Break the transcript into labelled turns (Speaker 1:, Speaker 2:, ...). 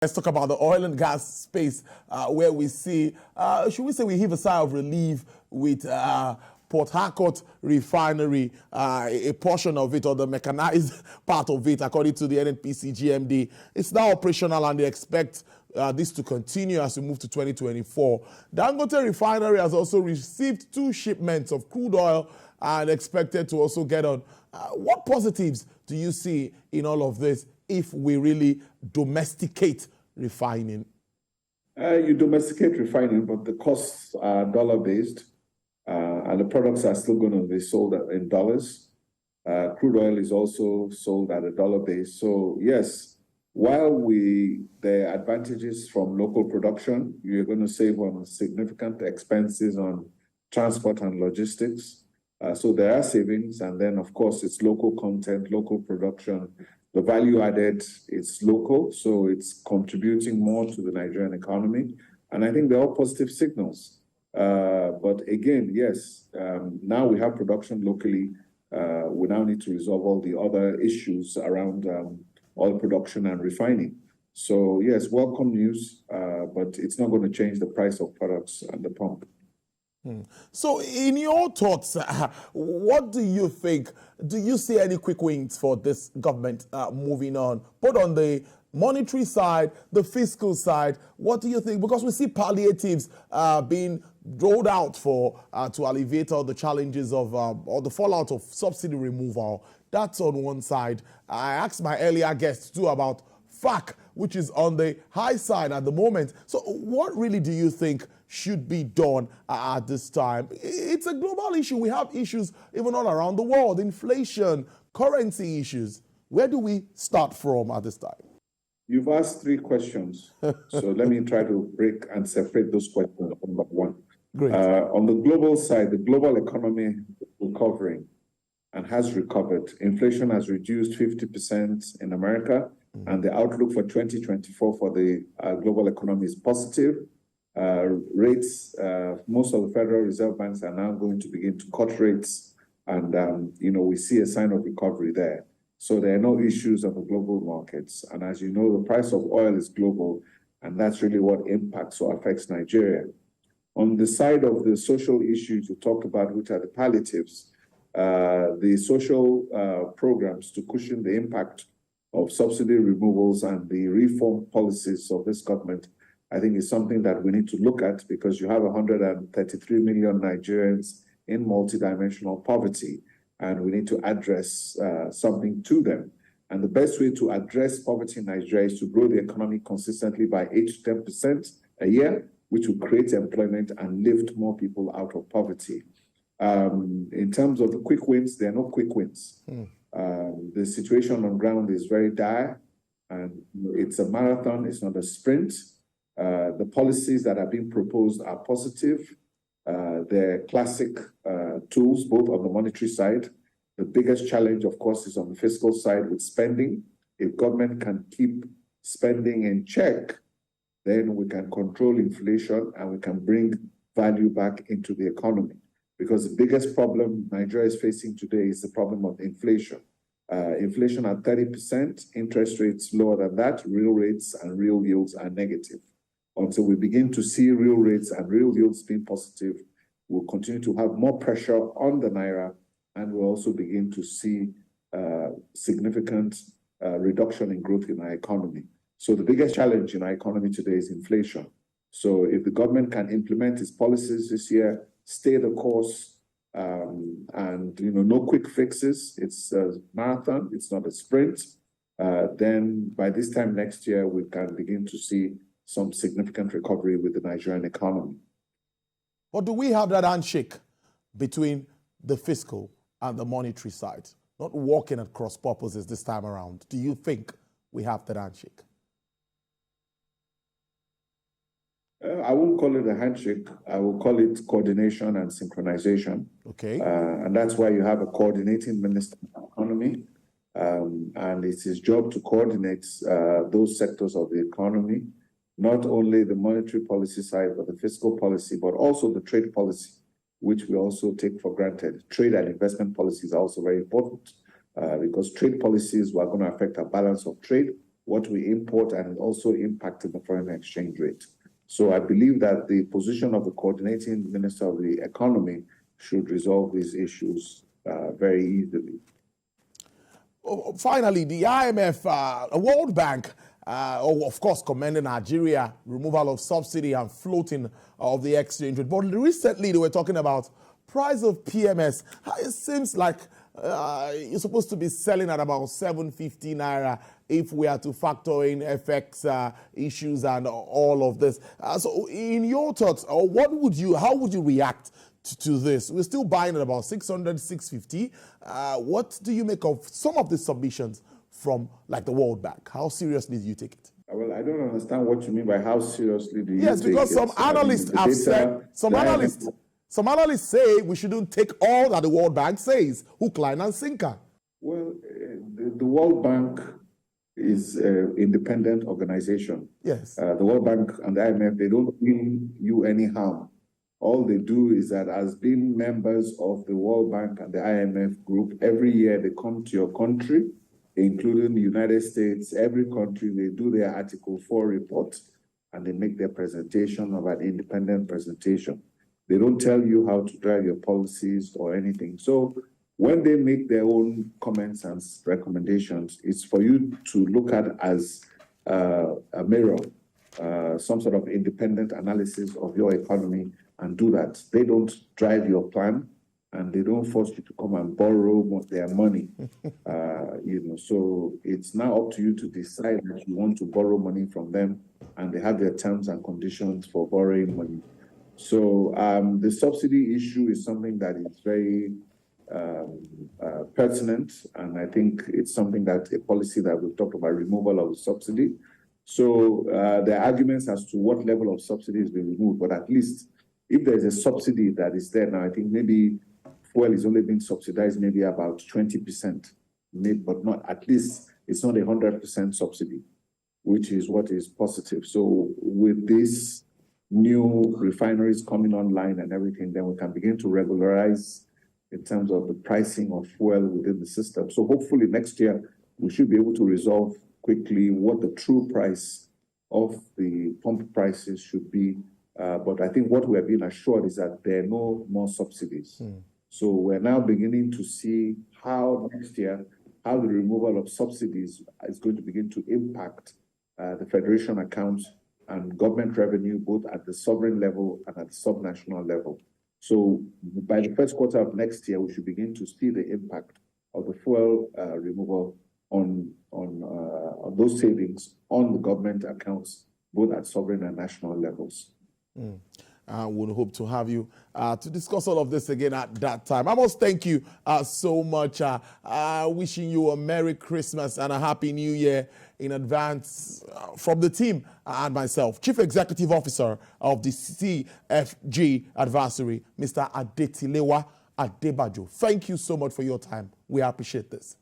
Speaker 1: Let's talk about the oil and gas space where we see, should we say we heave a sigh of relief with Port Harcourt Refinery, a portion of it, or the mechanized part of it, according to the NNPC GMD. It's now operational and they expect this to continue as we move to 2024. Dangote Refinery has also received 2 shipments of crude oil and expected to also get on. What positives do you see in all of this if we really domesticate refining?
Speaker 2: You domesticate refining, but the costs are dollar-based, and the products are still going to be sold in dollars. Crude oil is also sold at a dollar base. So yes, while there are advantages from local production, you're going to save on significant expenses on transport and logistics. So there are savings, and then of course it's local content, local production. The value added is local, so it's contributing more to the Nigerian economy. And I think they're all positive signals. But again, yes, now we have production locally. We now need to resolve all the other issues around oil production and refining. So yes, welcome news, but it's not going to change the price of products at the pump.
Speaker 1: So in your thoughts, what do you think? Do you see any quick wins for this government moving on, both on the monetary side, the fiscal side? What do you think? Because we see palliatives being rolled out for to alleviate all the challenges of or the fallout of subsidy removal. That's on one side. I asked my earlier guests too about FAC, which is on the high side at the moment. So what really do you think should be done at this time? It's a global issue. We have issues even all around the world, inflation, currency issues. Where do we start from at this time?
Speaker 2: You've asked 3 questions. So let me try to break and separate those questions one by one.
Speaker 1: Great.
Speaker 2: On the global side, the global economy is recovering and has recovered. Inflation has reduced 50% in America, and the outlook for 2024 for the global economy is positive. Rates, most of the Federal Reserve banks are now going to begin to cut rates, and we see a sign of recovery there. So there are no issues on the global markets. And as you know, the price of oil is global, and that's really what impacts or affects Nigeria. On the side of the social issues you talked about, which are the palliatives, the social programs to cushion the impact of subsidy removals and the reform policies of this government, I think is something that we need to look at, because you have 133 million Nigerians in multidimensional poverty, and we need to address something to them. And the best way to address poverty in Nigeria is to grow the economy consistently by 8 to 10% a year, which will create employment and lift more people out of poverty. In terms of the quick wins, there are no quick wins. The situation on ground is very dire, and it's a marathon, it's not a sprint. The policies that are being proposed are positive. They're classic tools, both on the monetary side. The biggest challenge, of course, is on the fiscal side with spending. If government can keep spending in check, then we can control inflation and we can bring value back into the economy. Because the biggest problem Nigeria is facing today is the problem of inflation. Inflation at 30%, interest rates lower than that, real rates and real yields are negative. Until we begin to see real rates and real yields being positive, we'll continue to have more pressure on the Naira, and we'll also begin to see significant reduction in growth in our economy. So the biggest challenge in our economy today is inflation. So if the government can implement its policies this year, stay the course, and no quick fixes, it's a marathon, it's not a sprint, then by this time next year, we can begin to see some significant recovery with the Nigerian economy.
Speaker 1: But do we have that handshake between the fiscal and the monetary side, not working at cross purposes this time around? Do you think we have that handshake?
Speaker 2: I won't call it a handshake. I will call it coordination and synchronization.
Speaker 1: Okay.
Speaker 2: And that's why you have a coordinating minister of economy, and it's his job to coordinate those sectors of the economy, not only the monetary policy side, but the fiscal policy, but also the trade policy, which we also take for granted. Trade and investment policies are also very important because trade policies are going to affect our balance of trade, what we import, and also impacting the foreign exchange rate. So I believe that the position of the coordinating Minister of the Economy should resolve these issues very easily.
Speaker 1: Finally, the IMF, World Bank, of course, commended Nigeria removal of subsidy and floating of the exchange rate. But recently, they were talking about price of PMS. It seems like you're supposed to be selling at about 750 naira if we are to factor in FX issues and all of this. So, in your thoughts, how would you react to this? We're still buying at about 600, 650. What do you make of some of the submissions from like the World Bank? How seriously do you take it?
Speaker 2: Well, I don't understand what you mean by how seriously do you take it.
Speaker 1: Yes, because some analysts have said, some analysts say we shouldn't take all that the World Bank says, hook, line, and sinker.
Speaker 2: Well, the World Bank is an independent organization.
Speaker 1: Yes.
Speaker 2: The World Bank and the IMF, they don't mean you any harm. All they do is that as being members of the World Bank and the IMF group, every year they come to your country, including the United States. Every country, they do their Article 4 report and they make their presentation of an independent presentation. They don't tell you how to drive your policies or anything. So when they make their own comments and recommendations, it's for you to look at as a mirror, some sort of independent analysis of your economy and do that. They don't drive your plan and they don't force you to come and borrow their money. So it's now up to you to decide that you want to borrow money from them, and they have their terms and conditions for borrowing money. So the subsidy issue is something that is very pertinent, and I think it's something that a policy that we've talked about, removal of the subsidy. So there are arguments as to what level of subsidy is being removed, but at least if there's a subsidy that is there now, I think maybe fuel is only being subsidized maybe about 20%, but not, at least it's not 100% subsidy, which is what is positive. So with this new refineries coming online and everything, then we can begin to regularize in terms of the pricing of fuel within the system. So hopefully next year, we should be able to resolve quickly what the true price of the pump prices should be. But I think what we are being assured is that there are no more subsidies. So we're now beginning to see how next year, how the removal of subsidies is going to begin to impact the federation accounts and government revenue, both at the sovereign level and at the subnational level. So by the first quarter of next year, we should begin to see the impact of the fuel removal on those savings on the government accounts, both at sovereign and national levels.
Speaker 1: We'll hope to have you to discuss all of this again at that time. I must thank you so much. Wishing you a Merry Christmas and a Happy New Year in advance from the team and myself. Chief Executive Officer of the CFG Advisory, Mr. Adetilewa Adebajo. Thank you so much for your time. We appreciate this.